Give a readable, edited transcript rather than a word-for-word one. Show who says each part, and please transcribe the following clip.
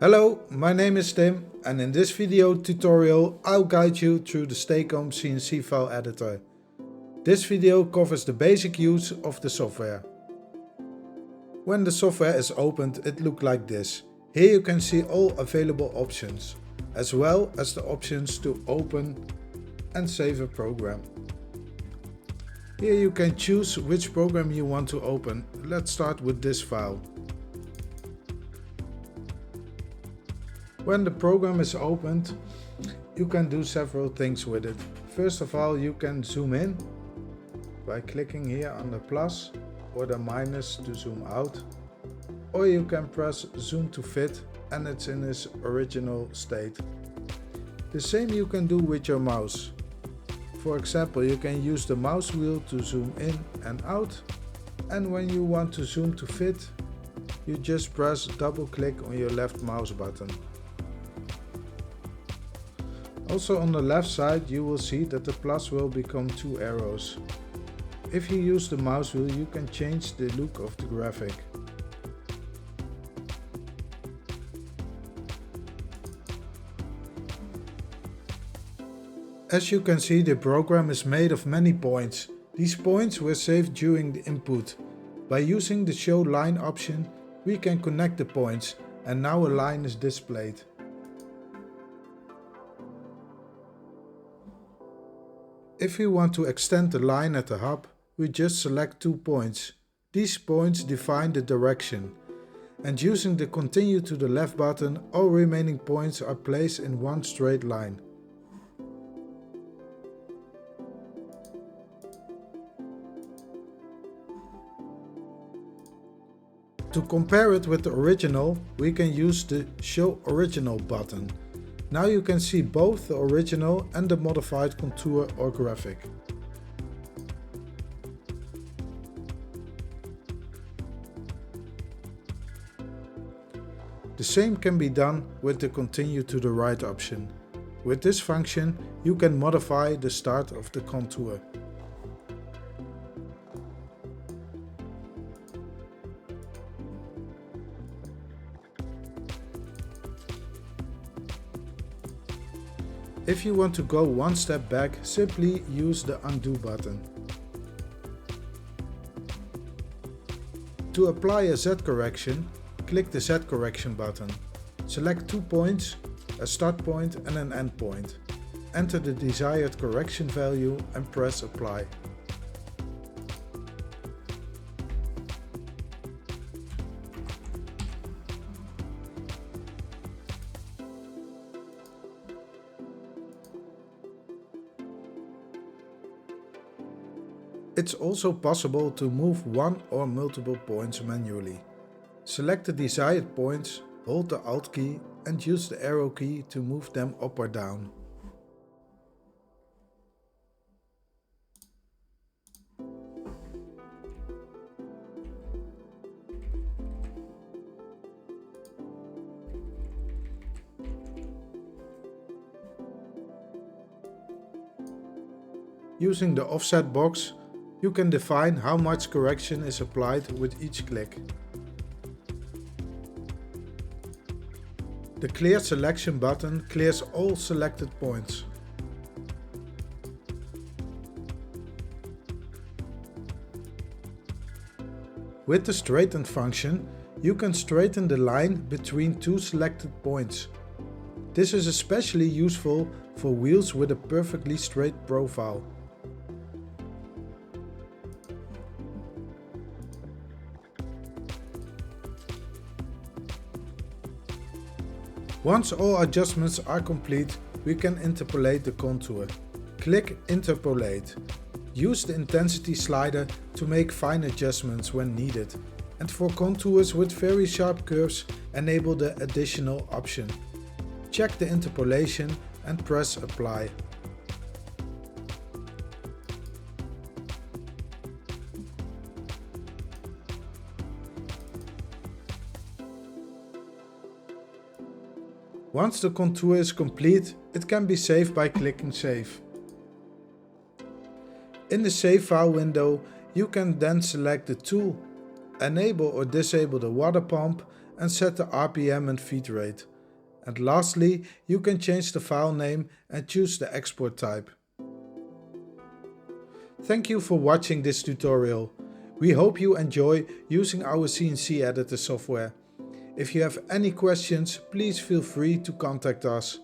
Speaker 1: Hello, my name is Tim, and in this video tutorial I'll guide you through the Steacom CNC File Editor. This video covers the basic use of the software. When the software is opened, it looks like this. Here you can see all available options, as well as the options to open and save a program. Here you can choose which program you want to open. Let's start with this file. When the program is opened, you can do several things with it. First of all, you can zoom in by clicking here on the plus or the minus to zoom out, or you can press zoom to fit and it's in its original state. The same you can do with your mouse. For example, you can use the mouse wheel to zoom in and out, and when you want to zoom to fit, you just press double click on your left mouse button. Also on the left side you will see that the plus will become two arrows. If you use the mouse wheel, you can change the look of the graphic. As you can see, the program is made of many points. These points were saved during the input. By using the show line option, we can connect the points, and now a line is displayed. If we want to extend the line at the hub, we just select 2 points. These points define the direction. And using the continue to the left button, all remaining points are placed in one straight line. To compare it with the original, we can use the Show Original button. Now you can see both the original and the modified contour or graphic. The same can be done with the Continue to the Right option. With this function, you can modify the start of the contour. If you want to go one step back, simply use the Undo button. To apply a Z correction, click the Z correction button. Select 2 points, a start point and an end point. Enter the desired correction value and press Apply. It's also possible to move one or multiple points manually. Select the desired points, hold the Alt key and use the arrow key to move them up or down. Using the offset box, you can define how much correction is applied with each click. The Clear Selection button clears all selected points. With the Straighten function, you can straighten the line between 2 selected points. This is especially useful for wheels with a perfectly straight profile. Once all adjustments are complete, we can interpolate the contour. Click Interpolate. Use the intensity slider to make fine adjustments when needed. And for contours with very sharp curves, enable the additional option. Check the interpolation and press Apply. Once the contour is complete, it can be saved by clicking Save. In the Save File window, you can then select the tool, enable or disable the water pump and set the RPM and feed rate. And lastly, you can change the file name and choose the export type. Thank you for watching this tutorial. We hope you enjoy using our CNC editor software. If you have any questions, please feel free to contact us.